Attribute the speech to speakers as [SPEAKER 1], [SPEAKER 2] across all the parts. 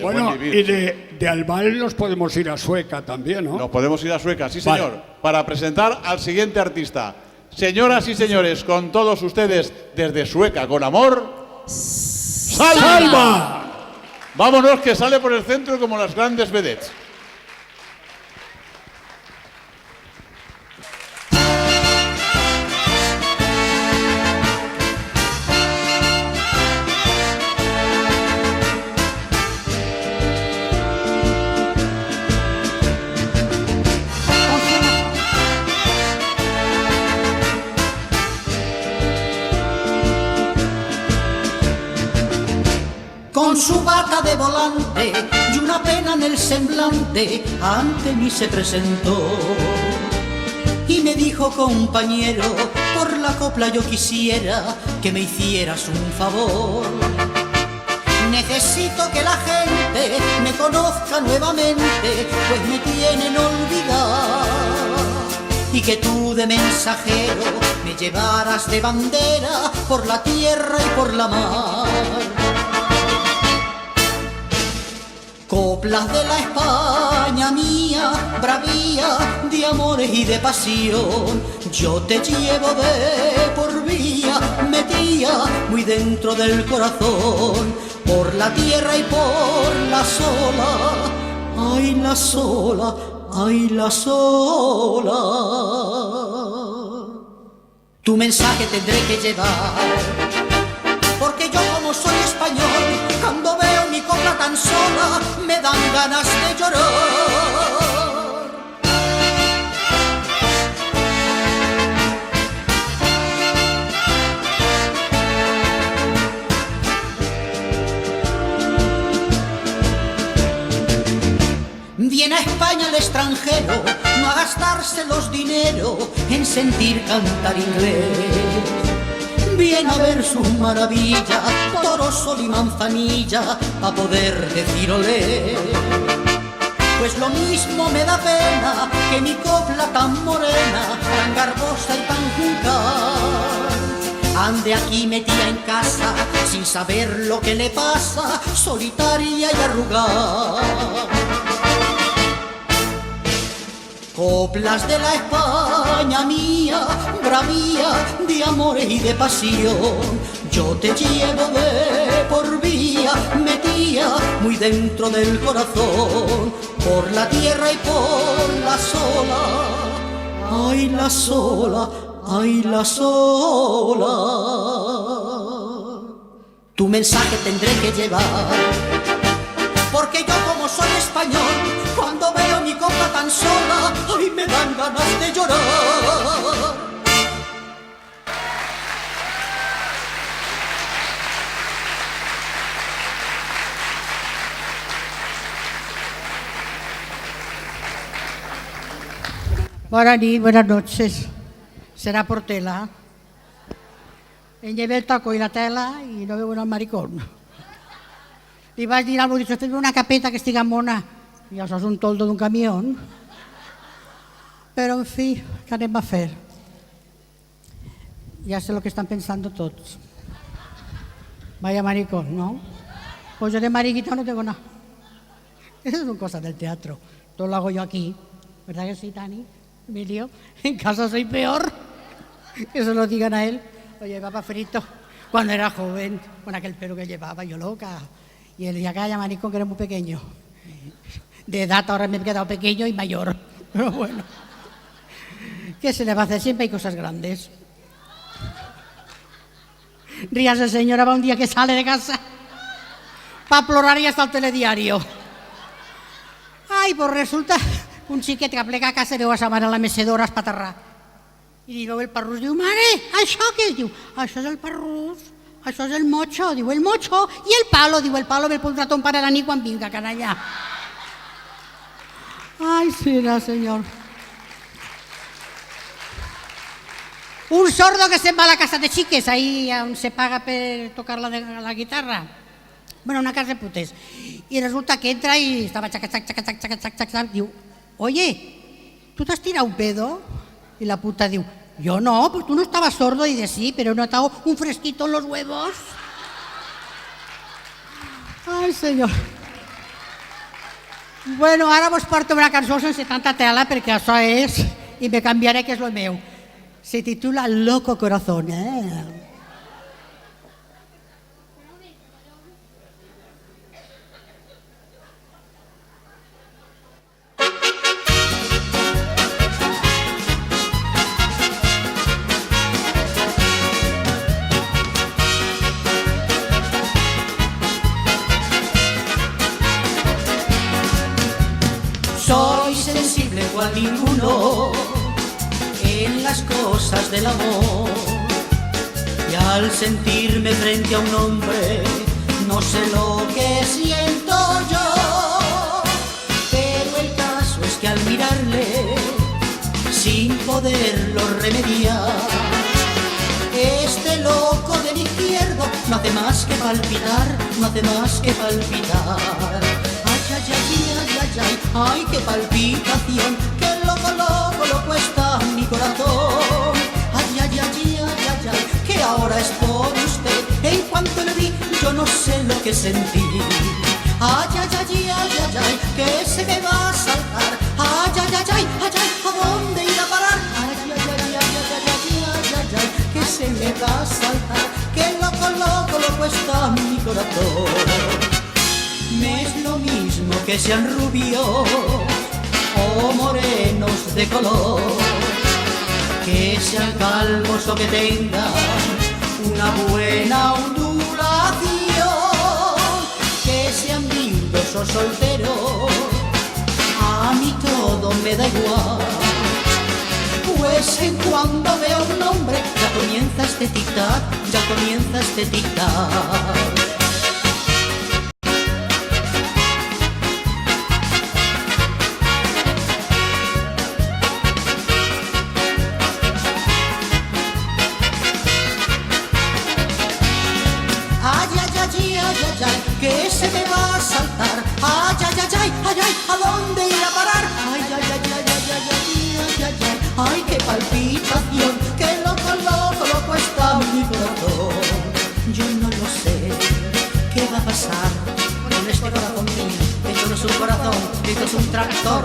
[SPEAKER 1] Bueno, y de Albal nos podemos ir a Sueca también, ¿no?
[SPEAKER 2] Nos podemos ir a Sueca, sí señor,
[SPEAKER 1] Vale.
[SPEAKER 2] para presentar al siguiente artista. Señoras y señores, con todos ustedes, desde Sueca, con amor, ¡Salva! Vámonos, que sale por el centro como las grandes vedettes.
[SPEAKER 3] Con su bata de volante y una pena en el semblante, ante mí se presentó y me dijo: compañero, por la copla yo quisiera que me hicieras un favor. Necesito que la gente me conozca nuevamente, pues me tienen olvidado, y que tú de mensajero me llevaras de bandera por la tierra y por la mar. Coplas de la España mía, bravía, de amores y de pasión, yo te llevo de por vía, metía muy dentro del corazón, por la tierra y por la sola, ay la sola, ay la sola. Tu mensaje tendré que llevar, porque yo como soy español, cuando veo mi copla tan sola, me dan ganas de llorar. Viene a España el extranjero, no a gastarse los dinero en sentir cantar inglés. Viene a ver sus maravillas, toro, sol y manzanilla, pa' poder decir olé. Pues lo mismo me da pena que mi copla tan morena, tan garbosa y tan juncal, ande aquí metida en casa, sin saber lo que le pasa, solitaria y arrugada. Coplas de la España mía, bravía, de amores y de pasión, yo te llevo de por vía, metía muy dentro del corazón, por la tierra y por la sola, ay la sola, ay la sola. Tu mensaje tendré que llevar, porque yo como soy español, cuando veo mi copla tan sola, ay, me dan ganas de llorar.
[SPEAKER 4] Buenas noches. Será por tela. Llevé el taco y la tela y no veo un maricón. Li vaig dir al meu, dic, una capeta que estiga mona. I això és un toldo d'un camió. Però, en fi, què anem a fer? Ja sé lo que están pensando todos. Vaya maricón, ¿no? Pues yo de mariquita no tengo nada. Eso son cosas del teatro. Todo lo hago yo aquí. ¿Verdad que sí, Tani? Emilio, en casa soy peor. Que se lo digan a él. Oye, papá frito, cuando era joven, con aquel pelo que llevaba, yo loca. Y él decía, calla, maricón, que eres muy pequeño. De edad ahora me he quedado pequeño y mayor. Pero bueno, ¿qué se le va a hacer? Siempre hay cosas grandes. Ríase, señora, va un día que sale de casa para plorar y hasta el telediario. Ai, pues resulta un xiquet que plega a casa i veu a sa mare a la mecedora espaterrar. I li veu el parrús, diu, mare, això què és? Diu, això és el parrús. Això és el mocho, diu el mocho, i el palo, diu el palo me'l pondrà ton pare a la nit quan vinga, canalla. Ai, serà, senyor. Un sordo que se'n va a la casa de xiques, ahí on se paga per tocar la guitarra. Bueno, una casa de putes. I resulta que entra i estava xac, diu, oye, ¿tú te has tirado un pedo? Y la puta diu, yo no, pues tú no estabas sordo. Y dice, sí, pero he notado un fresquito en los huevos. Ay, señor. Bueno, ara vos porto una cançó sense tanta tela perquè això és, i me canviaré que és el meu. Se titula Loco Corazón.
[SPEAKER 3] Soy sensible cual ninguno en las cosas del amor, y al sentirme frente a un hombre no sé lo que siento yo, pero el caso es que al mirarle sin poderlo remediar, este loco del izquierdo no hace más que palpitar, no hace más que palpitar. Ay, ay, ay, ay, ay, ay, qué palpitación, qué loco, loco, loco está mi corazón. Ay, ay, ay, ay, ay, ay, que ahora es por usted. En cuanto le vi, yo no sé lo que sentí. Ay, ay, ay, ay, ay, ay, que se me va a saltar. Ay, ay, ay, ay, ay, ay, ¿a dónde ir a parar? Ay, ay, ay, ay, ay, ay, ay, ay, ay, que se me va a saltar. Qué loco, loco, loco está mi corazón. Me es lo mismo que sean rubios o morenos de color, que sean calvos o que tengan una buena ondulación, que sean lindos o solteros, a mí todo me da igual. Pues en cuando veo un hombre ya comienza este tic-tac, ya comienza este tic-tac. Que se me va a saltar. Ay, ay, ay, ay, ay, ay, ¿a dónde ir a parar? Ay, ay, ay, ay, ay, ay, ay, ay, ay, ay, qué palpitación, qué loco, loco, loco está mi corazón. Yo no lo sé, ¿qué va a pasar con este corazón mío? Esto no es un corazón, esto es un tractor.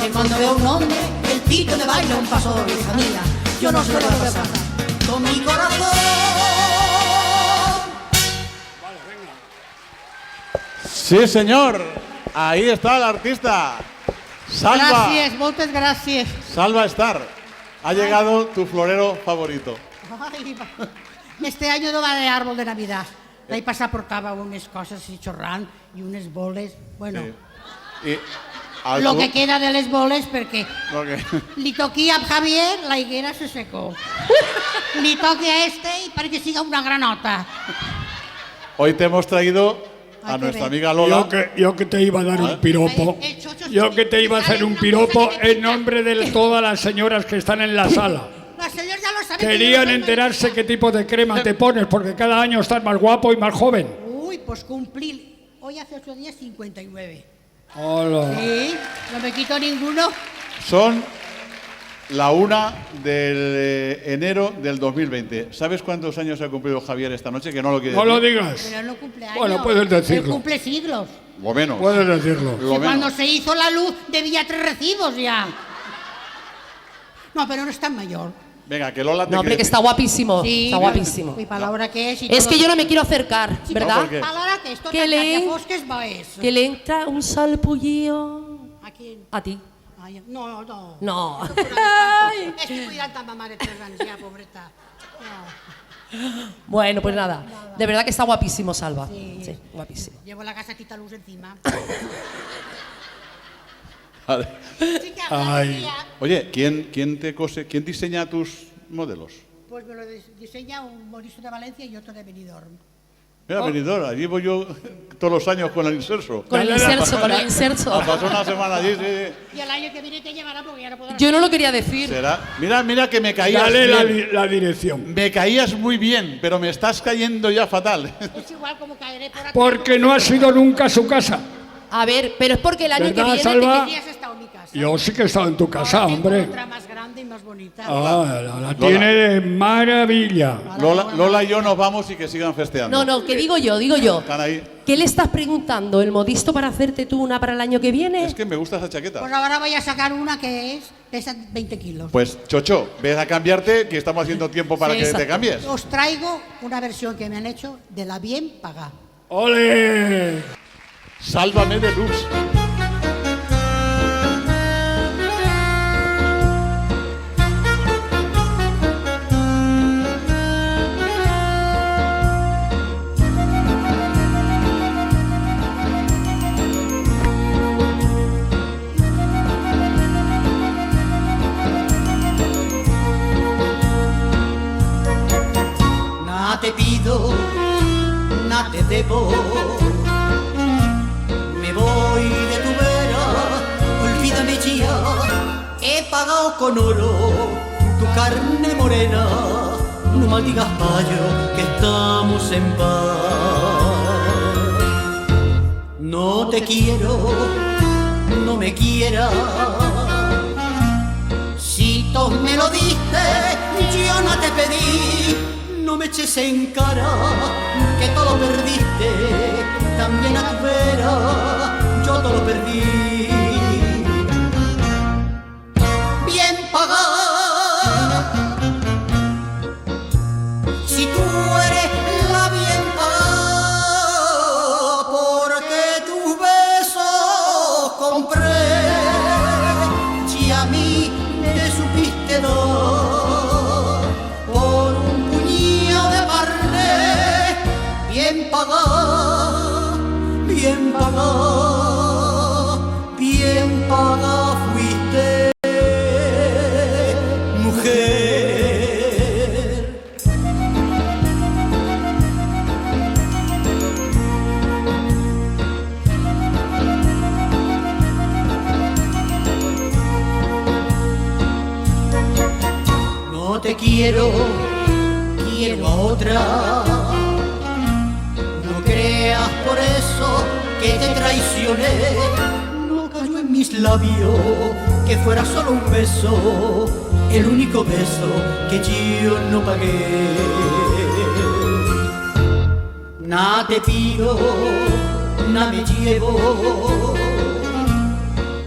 [SPEAKER 3] Que cuando veo a un hombre, el pito le baila un paso, hija mía. Yo no sé lo que va a pasar con mi corazón.
[SPEAKER 2] Sí, señor. Ahí está el artista. Salva.
[SPEAKER 4] Gràcies, moltes gràcies.
[SPEAKER 2] Salva Star. Ha llegado tu florero favorito.
[SPEAKER 4] Ay, este año no va de árbol de Navidad. L'any passat portava unes coses així xorrant i unes boles. Bueno,
[SPEAKER 2] Y
[SPEAKER 4] lo que queda de les boles perquè
[SPEAKER 2] Lo que-
[SPEAKER 4] li toqui a Javier, la higuera se secó. Li toqui a este y para que siga una granota.
[SPEAKER 2] Hoy te hemos traído a
[SPEAKER 4] Ay, qué
[SPEAKER 2] nuestra
[SPEAKER 4] bien.
[SPEAKER 2] amiga Lola.
[SPEAKER 1] Yo que te iba a dar un piropo.
[SPEAKER 4] El chocho
[SPEAKER 1] Yo que te iba a hacer un piropo en nombre de todas las señoras que están en la sala.
[SPEAKER 4] Los señores ya lo saben.
[SPEAKER 1] Querían enterarse qué tipo de crema te pones, porque cada año estás más guapo y más joven.
[SPEAKER 4] Uy, pues cumplí. Hoy hace 8 días 59.
[SPEAKER 1] Hola.
[SPEAKER 4] Sí, no me quito ninguno.
[SPEAKER 2] Son la 1 de enero del 2020. ¿Sabes cuántos años ha cumplido Javier esta noche? Que no lo quiere
[SPEAKER 1] No lo
[SPEAKER 2] decir.
[SPEAKER 1] digas.
[SPEAKER 4] Pero no cumple años.
[SPEAKER 1] Bueno, puedes decirlo.
[SPEAKER 4] Él cumple siglos.
[SPEAKER 2] Lo menos.
[SPEAKER 1] Puedes decirlo.
[SPEAKER 2] Lo
[SPEAKER 4] Si cuando
[SPEAKER 2] menos.
[SPEAKER 4] se hizo la luz debía 3 recibos ya. No, pero no es tan mayor.
[SPEAKER 2] Venga, que Lola te
[SPEAKER 5] No, hombre,
[SPEAKER 2] quiere
[SPEAKER 5] que está guapísimo.
[SPEAKER 4] Sí,
[SPEAKER 5] Está guapísimo.
[SPEAKER 4] Y para la hora que es. Y
[SPEAKER 5] Es
[SPEAKER 4] todo.
[SPEAKER 5] que yo no me quiero acercar,
[SPEAKER 4] Sí,
[SPEAKER 5] ¿verdad?
[SPEAKER 2] ¿por qué?
[SPEAKER 4] Para la hora que esto
[SPEAKER 5] Que
[SPEAKER 4] tan
[SPEAKER 5] le-
[SPEAKER 4] que fosques va eso.
[SPEAKER 5] Que le entra un salpullido
[SPEAKER 4] ¿A quién?
[SPEAKER 5] a ti.
[SPEAKER 4] Ay, no, no.
[SPEAKER 5] No.
[SPEAKER 4] Ay, es que cuidan tan mamá de 3 años ya, pobreta. No.
[SPEAKER 5] Bueno, pues nada. De verdad que está guapísimo, Salva.
[SPEAKER 4] Sí.
[SPEAKER 5] Sí, guapísimo.
[SPEAKER 4] Llevo la gasatita luz encima.
[SPEAKER 2] Vale.
[SPEAKER 4] Sí que
[SPEAKER 1] Ay.
[SPEAKER 2] Oye, ¿quién te cose, quién diseña tus modelos?
[SPEAKER 4] Pues me lo diseña un morizo de Valencia y otro de Benidorm.
[SPEAKER 2] Mira, Benidorm, allí voy yo todos los años con el inserso.
[SPEAKER 5] Con el inserso, con el inserso.
[SPEAKER 2] A pasar una semana allí, sí.
[SPEAKER 4] Y el año que viene te llevará porque ya no podrás.
[SPEAKER 5] Yo no lo quería decir.
[SPEAKER 2] Será. Mira que me caías
[SPEAKER 1] Dale
[SPEAKER 2] bien.
[SPEAKER 1] la dirección.
[SPEAKER 2] Me caías muy bien, pero me estás cayendo ya fatal.
[SPEAKER 4] Es igual como caeré por aquí.
[SPEAKER 1] Porque no has ido nunca a su casa.
[SPEAKER 5] A ver, pero es porque el año que
[SPEAKER 1] ¿Verdad,
[SPEAKER 5] viene...
[SPEAKER 1] Salva?
[SPEAKER 4] ¿Qué días has estado en mi casa?
[SPEAKER 1] Yo sí que he estado en tu casa,
[SPEAKER 4] Ahora tengo
[SPEAKER 1] hombre.
[SPEAKER 4] otra más grande y más más bonita.
[SPEAKER 1] La tiene de maravilla.
[SPEAKER 2] Lola y yo nos vamos y que sigan festeando.
[SPEAKER 5] No, que digo yo.
[SPEAKER 2] Están ahí.
[SPEAKER 5] ¿Qué le estás preguntando? ¿El modisto para hacerte tú una para el año que viene?
[SPEAKER 2] Es que me gusta esa chaqueta.
[SPEAKER 4] Pues ahora voy a sacar una que pesa 20 kilos.
[SPEAKER 2] Pues, Chocho, ves a cambiarte, que estamos haciendo tiempo para
[SPEAKER 5] Sí,
[SPEAKER 2] que te
[SPEAKER 5] exacto.
[SPEAKER 2] cambies.
[SPEAKER 4] Os traigo una versión que me han hecho de la bien pagada.
[SPEAKER 1] ¡Ole!
[SPEAKER 2] Sálvame de luz.
[SPEAKER 3] Nada te pido, nada te debo. Me voy de tu vera, olvídame ya. He pagado con oro tu carne morena. No maldigas payo, que estamos en paz. No te quiero, no me quieras. Si tú me lo diste, yo no te pedí. No me eches en cara que todo lo perdiste, también a tu vera yo todo lo perdí. Bien pagada, si tú eres la bien pagada, porque tus besos compré, si a mí te supiste dar. Bien pagada, bien pagada, bien pagada fuiste, mujer. No te quiero, quiero a otra. Creas por eso que te traicioné. No cayó en mis labios que fuera solo un beso, el único beso que yo no pagué. Nada te pido, nada me llevo.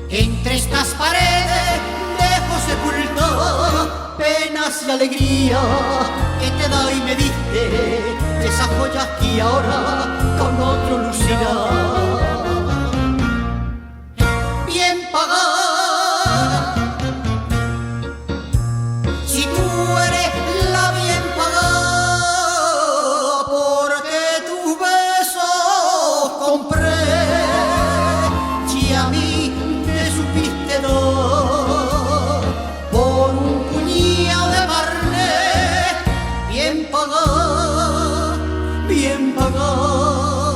[SPEAKER 3] Entre estas paredes dejo sepultar penas y alegría que te da y me diste. Esa joya que ahora con otro lucirá. Bien pagada, si tú eres la bien pagada, porque tus besos compré, si a mí me supiste dar por un puñado de carne. Bien pagada, bien pagada,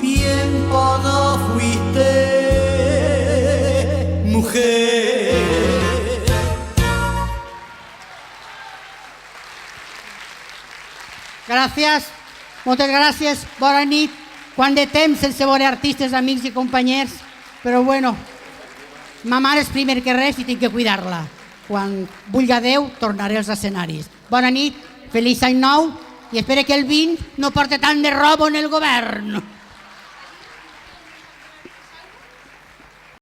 [SPEAKER 3] bien pagada fuiste, mujer.
[SPEAKER 4] Gràcies, moltes gràcies, bona nit. Quant de temps sense veure artistes, amics i companys, però bueno, ma mare és primer que res i tinc que cuidar-la. Quan vulga Déu, tornaré als escenaris. Bona nit, feliç any nou i espero que el 20 no porti tant de robo en el govern.